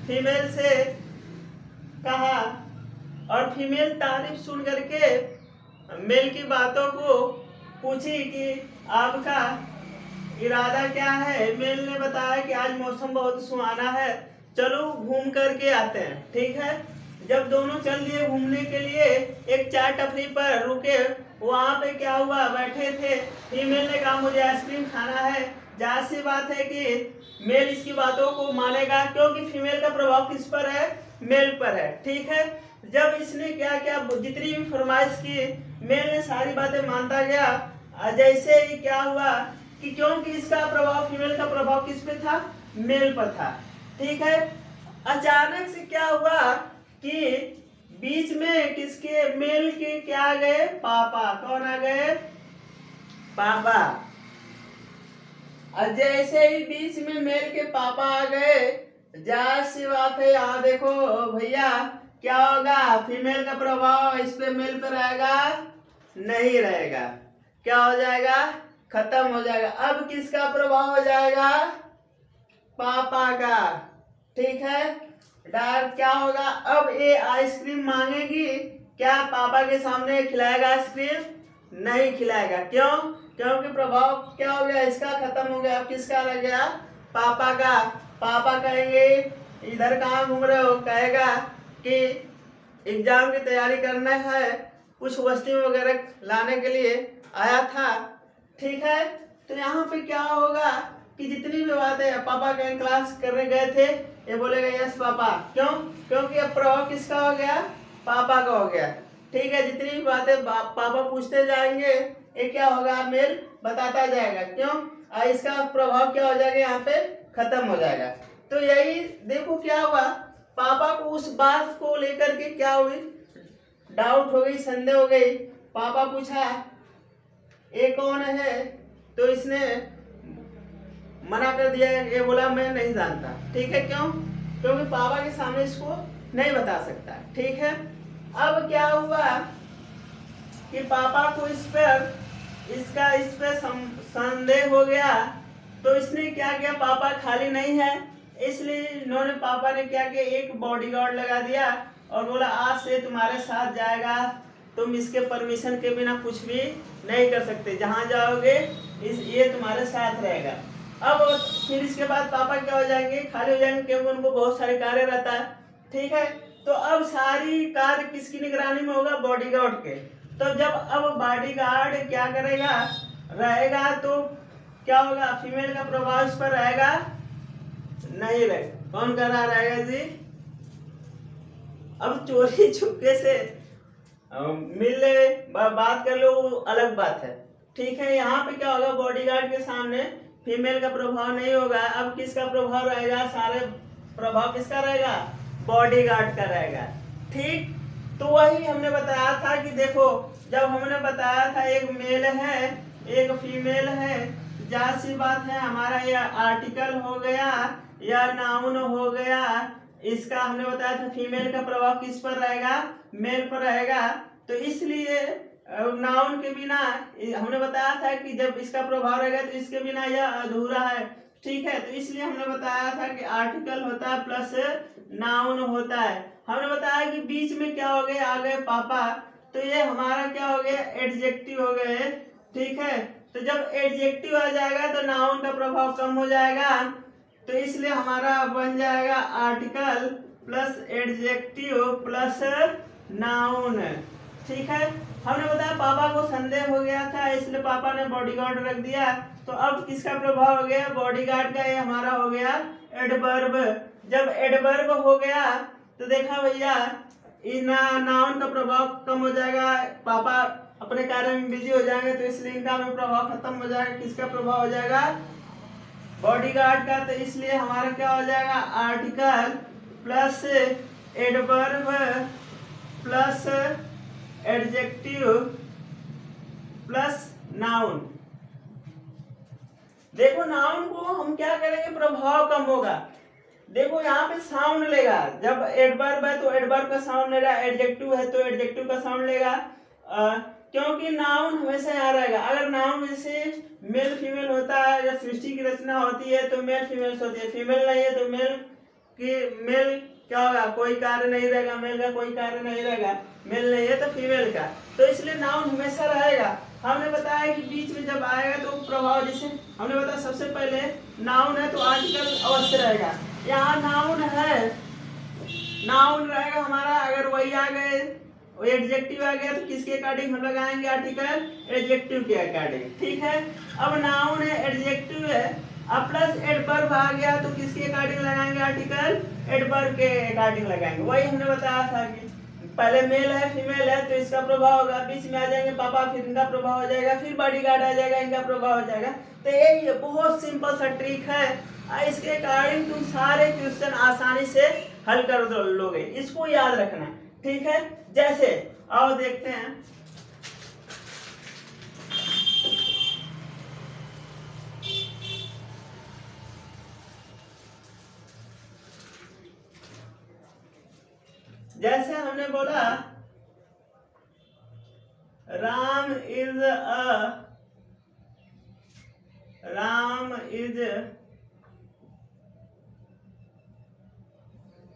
Female से कहा और फीमेल तारीफ सुन करके मेल की बातों को पूछी कि आपका इरादा क्या है। मेल ने बताया कि आज मौसम बहुत सुहाना है, चलो घूम करके आते हैं। ठीक है, जब दोनों चल दिए घूमने के लिए, एक चाय टपरी पर रुके। वहां पे क्या हुआ, बैठे थे, फीमेल ने कहा मुझे आइसक्रीम खाना है। जाहिर सी बात है कि मेल इसकी बातों को मानेगा, क्योंकि फीमेल का प्रभाव किस पर है, मेल पर है। ठीक है, जब इसने क्या क्या जितनी भी फरमाइश की, मेल ने सारी बातें मानता गया। जैसे ही क्या हुआ कि क्योंकि इसका प्रभाव, फीमेल का प्रभाव किस पे था, मेल पर था। ठीक है, अचानक से क्या हुआ कि बीच में किसके, मेल के क्या आ गए, पापा। कौन आ गए, पापा। और जैसे ही बीच में मेल के पापा आ गए, जाहिर सी बात है, यहाँ देखो भैया क्या होगा, फीमेल का प्रभाव इस पे मेल पे रहेगा, नहीं रहेगा। क्या हो जाएगा, खत्म हो जाएगा। अब किसका प्रभाव हो जाएगा, पापा का। ठीक है, डर क्या होगा, अब ये आइसक्रीम मांगेगी, क्या पापा के सामने खिलाएगा आइसक्रीम, नहीं खिलाएगा। क्यों, क्योंकि प्रभाव क्या हो गया, इसका खत्म हो गया। अब किसका लग गया, पापा का। पापा कहेंगे इधर कहाँ घूम रहे हो, कहेगा कि एग्जाम की तैयारी करना है, कुछ वस्तु वगैरह लाने के लिए आया था। ठीक है, तो यहाँ पे क्या होगा कि जितनी भी बातें पापा के क्लास करने गए थे, ये बोलेगा यस पापा। क्यों, क्योंकि अब प्रभाव किसका हो गया, पापा का हो गया। ठीक है, जितनी भी बातें पापा पूछते जाएंगे, ये क्या होगा, मेल बताता जाएगा। क्यों, इसका प्रभाव क्या हो जाएगा, यहाँ पे खत्म हो जाएगा। तो यही देखो क्या हुआ, पापा को उस बात को लेकर के क्या हुई, डाउट हो गई, संदेह हो गई। पापा पूछा ये कौन है, तो इसने मना कर दिया, ये बोला मैं नहीं जानता। ठीक है, क्यों, क्योंकि पापा के सामने इसको नहीं बता सकता। ठीक है, अब क्या हुआ कि पापा को इस पर संदेह हो गया, तो इसने क्या किया, पापा खाली नहीं है, इसलिए इन्होंने, पापा ने क्या किया, एक बॉडीगार्ड लगा दिया और बोला आज से तुम्हारे साथ जाएगा, तुम इसके परमिशन के बिना कुछ भी नहीं कर सकते, जहां जाओगे ये तुम्हारे साथ रहेगा। अब फिर इसके बाद पापा क्या हो जाएंगे, खाली हो जाएंगे, क्योंकि उनको बहुत सारे कार्य रहता है। ठीक है, तो अब सारी कार्य किसकी निगरानी में होगा, बॉडीगार्ड के। तो जब अब बॉडीगार्ड क्या करेगा, रहेगा, तो क्या होगा, फीमेल का प्रभाव इस पर रहेगा, नहीं रहेगा। कौन कर रहा रहेगा जी, अब चोरी छुपके से मिले बात कर लो, वो अलग बात है। ठीक है, यहाँ पे क्या होगा, बॉडीगार्ड के सामने फीमेल का प्रभाव नहीं होगा। अब किसका प्रभाव रहेगा, सारे प्रभाव किसका रहेगा, बॉडीगार्ड का रहेगा। ठीक, तो वही हमने बताया था कि देखो, जब हमने बताया था एक मेल है एक फीमेल है, जाहिर सी बात है हमारा यह आर्टिकल हो गया या नाउन हो गया, इसका हमने बताया था फीमेल का प्रभाव किस पर रहेगा, मेल पर रहेगा। तो इसलिए नाउन के बिना, हमने बताया था कि जब इसका प्रभाव रहेगा तो इसके बिना यह अधूरा है। ठीक है, तो इसलिए हमने बताया था कि आर्टिकल होता है प्लस नाउन होता है। हमने बताया कि बीच में क्या हो गए, आ गए पापा, तो ये हमारा क्या हो गया, एडजेक्टिव हो गए। ठीक है, तो जब एडजेक्टिव आ जाएगा तो नाउन का प्रभाव कम हो जाएगा, तो इसलिए हमारा बन जाएगा article plus adjective plus noun. ठीक है, हमने बताया पापा को संदेह हो गया था, इसलिए पापा ने बॉडीगार्ड रख दिया। तो अब किसका प्रभाव हो गया, बॉडीगार्ड का, ये हमारा हो गया एडवर्ब। जब एडवर्ब हो गया तो देखा भैया, नाउन का प्रभाव कम हो जाएगा, पापा अपने कार्य में बिजी हो जाएंगे, तो इसलिए इनका भी प्रभाव खत्म हो जाएगा। किसका प्रभाव हो जाएगा, बॉडीगार्ड का। तो इसलिए हमारा क्या हो जाएगा, article plus adverb plus adjective plus noun. देखो नाउन को हम क्या करेंगे, प्रभाव कम होगा। देखो यहाँ पे साउंड लेगा, जब एडवर्ब है तो एडवर्ब का साउंड ले रहा है, एडजेक्टिव है तो एडजेक्टिव का साउंड लेगा, क्योंकि नाउन हमेशा यहाँ रहेगा। अगर नाउन जैसे मेल फीमेल होता है या सृष्टि की रचना होती है तो मेल फीमेल होती है, फीमेल नहीं है तो मेल कि मेल क्या होगा, कोई कार्य नहीं रहेगा, मेल का कोई कार्य नहीं रहेगा, मेल नहीं है तो फीमेल का, तो इसलिए नाउन हमेशा रहेगा। हमने बताया कि बीच में जब आएगा तो प्रभाव, जैसे हमने बताया सबसे पहले नाउन है तो आर्टिकल अवश्य रहेगा। यहाँ नाउन है, नाउन रहेगा हमारा, अगर वही आ गए एडजेक्टिव आ गया तो किसके अकॉर्डिंग हम लगाएंगे आर्टिकल, एडजेक्टिव के अकॉर्डिंग। ठीक है, अब नाउन है, एडजेक्टिव है, अब प्लस एडवर्ब आ गया तो किसके अकॉर्डिंग लगाएंगे आर्टिकल, एडवर्ब के अकॉर्डिंग लगाएंगे। वही हमने बताया था कि पहले मेल है फीमेल है तो इसका प्रभाव होगा, बीच में आ जाएंगे पापा, फिर इनका प्रभाव हो जाएगा, फिर बॉडीगार्ड आ जाएगा, इनका प्रभाव हो जाएगा। तो यही बहुत सिंपल सा ट्रिक है, इसके अकॉर्डिंग तुम सारे क्वेश्चन आसानी से हल कर लोगे, इसको याद रखना। ठीक है, जैसे आओ देखते हैं, जैसे हमने बोला Ram is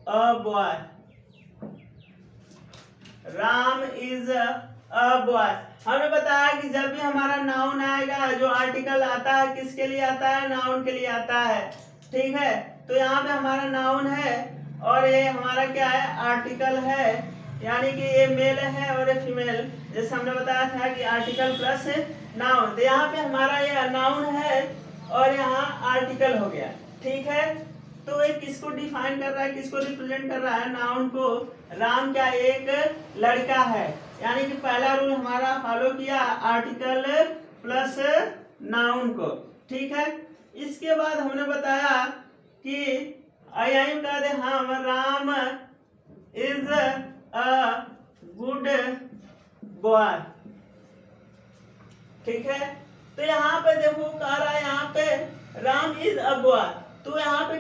a boy, Ram is a boy. हमने बताया कि जब भी हमारा नाउन आएगा, जो आर्टिकल आता है किसके लिए आता है, नाउन के लिए आता है। ठीक है, तो यहाँ पे हमारा नाउन है और ये हमारा क्या है, आर्टिकल है, यानी कि ये मेल है और ये फीमेल। जैसे हमने बताया था कि आर्टिकल प्लस नाउन, तो यहाँ पे हमारा ये नाउन है और यहाँ आर्टिकल हो गया। ठीक है, तो ये किसको डिफाइन कर रहा है, किसको रिप्रेजेंट कर रहा है, नाउन को। राम क्या एक लड़का है, यानी कि पहला रूल हमारा फॉलो किया, आर्टिकल प्लस नाउन को। ठीक है, इसके बाद हमने बताया कि यही कह दे हम Ram is a good boy. ठीक है, तो यहाँ पे देखो कह रहा है, यहाँ पे राम इज अ बॉय, तो यहाँ पे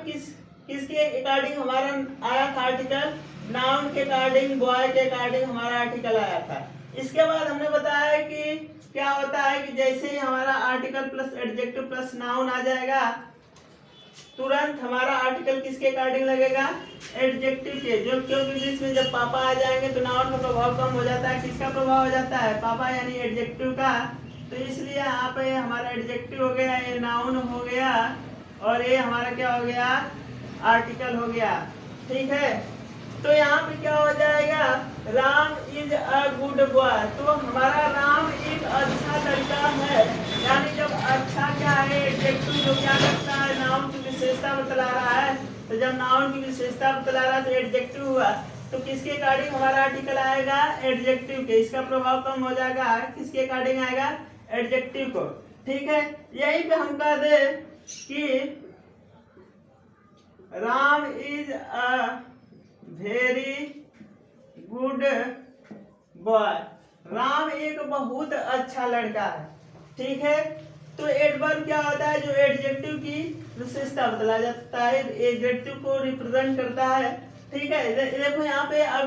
किसके अकॉर्डिंग हमारा आया था आर्टिकल, नाउन के अकॉर्डिंग, बॉय के अकॉर्डिंग हमारा आर्टिकल आया था। इसके बाद हमने बताया कि क्या होता है कि जैसे ही हमारा article plus adjective plus noun आ जाएगा, तुरंत हमारा आर्टिकल किसके अकॉर्डिंग लगेगा, एडजेक्टिव के, जो क्योंकि बीच में जब पापा आ जाएंगे तो नाउन का प्रभाव कम हो जाता है, किसका प्रभाव हो जाता है, पापा यानी एडजेक्टिव का। तो इसलिए यहाँ पे हमारा एडजेक्टिव हो गया, ये नाउन हो गया और ये हमारा क्या हो गया, आर्टिकल हो गया। ठीक है, तो यहाँ पे क्या हो जाएगा, Ram is a good boy, तो हमारा राम एक अच्छा लड़का है, यानी जब अच्छा क्या है, एडजेक्टिव जो क्या करता है, नाउन की विशेषता बतला रहा है, तो जब नाउन की विशेषता बतला रहा है तो एडजेक्टिव हुआ, तो किसके अकॉर्डिंग हमारा आर्टिकल आएगा, एडजेक्टिव के, इसका प्रभाव कम हो जाएगा, किसके अकॉर्डिंग आएगा, एडजेक्टिव को। ठीक है, यही पे हम कह दे कि Ram is a very good boy, Ram एक बहुत अच्छा लड़का है। ठीक है, तो एडवर्ब क्या होता है, जो एडजेक्टिव की विशेषता बतला जाता है, एडजेक्टिव को रिप्रेजेंट करता है। ठीक है, देखो यहाँ पे अब